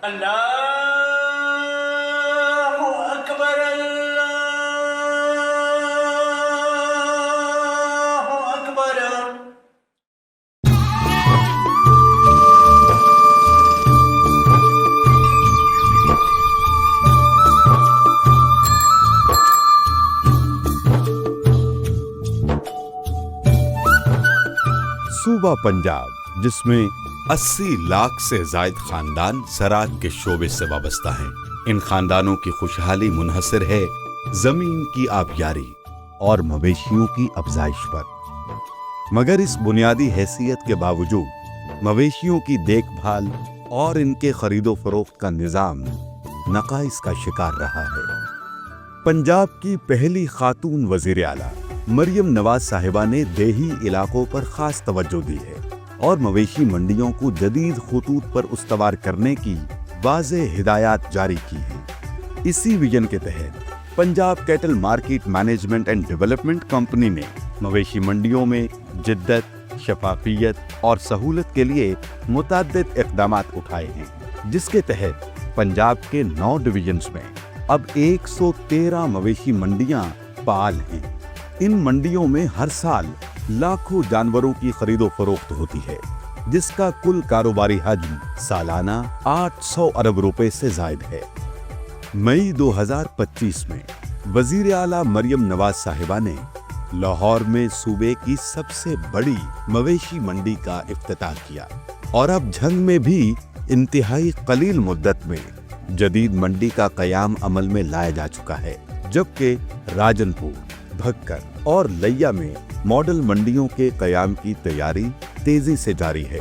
اللہ اکبر اللہ اکبر۔ صوبہ پنجاب، جس میں 80 لاکھ سے زائد خاندان زراعت کے شعبے سے وابستہ ہیں۔ ان خاندانوں کی خوشحالی منحصر ہے زمین کی آبیاری اور مویشیوں کی افزائش پر، مگر اس بنیادی حیثیت کے باوجود مویشیوں کی دیکھ بھال اور ان کے خرید و فروخت کا نظام نقائص کا شکار رہا ہے۔ پنجاب کی پہلی خاتون وزیر اعلیٰ مریم نواز صاحبہ نے دیہی علاقوں پر خاص توجہ دی ہے اور مویشی منڈیوں کو جدید خطوط پر استوار کرنے کی واضح ہدایات جاری کی ہیں۔ اسی ویژن کے تحت Punjab cattle market management and development company نے مویشی منڈیوں میں جدت، شفافیت اور سہولت کے لیے متعدد اقدامات اٹھائے ہیں، جس کے تحت پنجاب کے 9 ڈویژنز میں اب 113 مویشی منڈیاں فعال ہیں۔ ان منڈیوں میں ہر سال لاکھوں جانوروں کی خرید و فروخت ہوتی ہے، جس کا کل کاروباری حجم سالانہ 800 ارب روپے سے زائد ہے۔ مئی 2025 میں وزیر اعلیٰ مریم نواز صاحبہ نے لاہور میں صوبے کی سب سے بڑی مویشی منڈی کا افتتاح کیا، اور اب جھنگ میں بھی انتہائی قلیل مدت میں جدید منڈی کا قیام عمل میں لایا جا چکا ہے، جبکہ راجن پور، بھکر اور لیا میں ماڈل منڈیوں کے قیام کی تیاری تیزی سے جاری ہے۔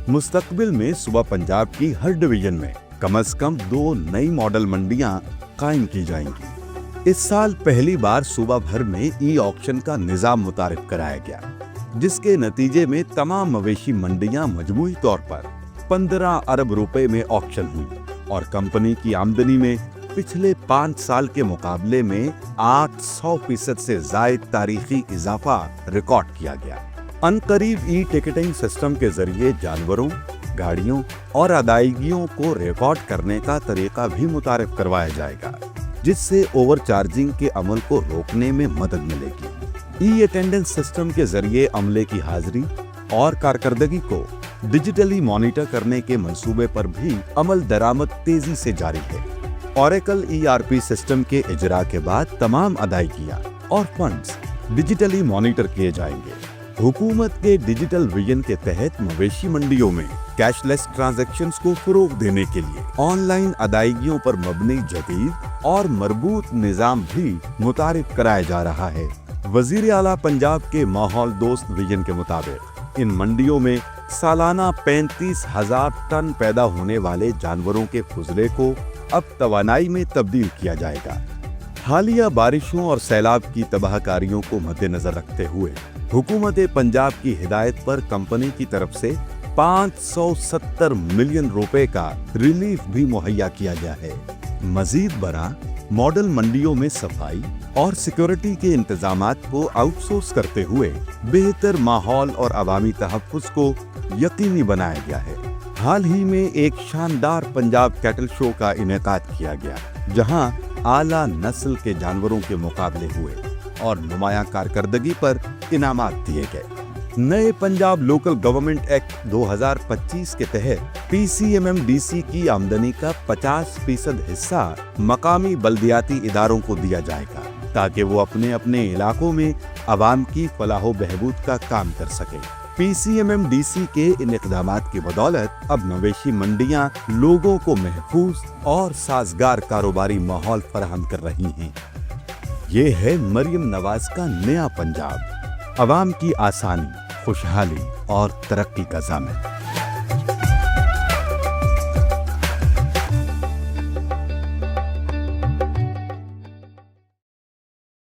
مستقبل میں صوبہ پنجاب کی ہر ڈویژن میں کم از کم 2 نئی ماڈل منڈیاں قائم کی جائیں گی۔ اس سال پہلی بار صوبہ بھر میں ای آکشن کا نظام متعارف کرایا گیا، جس کے نتیجے میں تمام مویشی منڈیاں مجموعی طور پر 15 ارب روپے میں آکشن ہوئی، اور کمپنی کی آمدنی میں پچھلے 5 سال کے مقابلے میں 800% سے زائد تاریخی اضافہ ریکارڈ کیا گیا۔ عنقریب ای ٹکٹنگ سسٹم کے ذریعے جانوروں، گاڑیوں اور ادائیگیوں کو ریکارڈ کرنے کا طریقہ بھی متعارف کروایا جائے گا، جس سے اوور چارجنگ کے عمل کو روکنے میں مدد ملے گی۔ ای اٹینڈنس سسٹم کے ذریعے عملے کی حاضری اور کارکردگی کو ڈیجیٹلی مانیٹر کرنے کے منصوبے پر بھی عمل درآمد تیزی سے جاری ہے۔ اوریکل ERP سسٹم کے اجرا کے بعد تمام ادائیگیاں اور فنڈز ڈیجیٹلی مانیٹر کیے جائیں گے۔ حکومت کے ڈیجیٹل ویژن کے تحت مویشی منڈیوں میں کیش لیس ٹرانزیکشنز کو فروغ دینے کے لیے آن لائن ادائیگیوں پر مبنی جدید اور مربوط نظام بھی متعارف کرایا جا رہا ہے۔ وزیر اعلیٰ پنجاب کے ماحول دوست ویژن کے مطابق ان منڈیوں میں سالانہ 35,000 ٹن پیدا ہونے والے جانوروں کے فضلے کو اب توانائی میں تبدیل کیا جائے گا۔ حالیہ بارشوں اور سیلاب کی تباہ کاریوں کو مد نظر رکھتے ہوئے حکومت پنجاب کی ہدایت پر کمپنی کی طرف سے 570 ملین روپے کا ریلیف بھی مہیا کیا گیا ہے۔ مزید برآں ماڈل منڈیوں میں صفائی اور سیکورٹی کے انتظامات کو آؤٹ سورس کرتے ہوئے بہتر ماحول اور عوامی تحفظ کو یقینی بنایا گیا ہے۔ حال ہی میں ایک شاندار پنجاب کیٹل شو کا انعقاد کیا گیا، جہاں اعلیٰ نسل کے جانوروں کے مقابلے ہوئے اور نمایاں کارکردگی پر انعامات دیے گئے۔ نئے پنجاب لوکل گورنمنٹ ایکٹ 2025 کے تحت PCMMDC کی آمدنی کا 50% حصہ مقامی بلدیاتی اداروں کو دیا جائے گا، تاکہ وہ اپنے علاقوں میں عوام کی فلاح و بہبود کا کام کر سکیں۔ PCMMDC کے ان اقدامات کی بدولت اب مویشی منڈیاں لوگوں کو محفوظ اور سازگار کاروباری ماحول فراہم کر رہی ہیں۔ یہ ہے مریم نواز کا نیا پنجاب، عوام کی آسانی، خوشحالی اور ترقی کا ضامن۔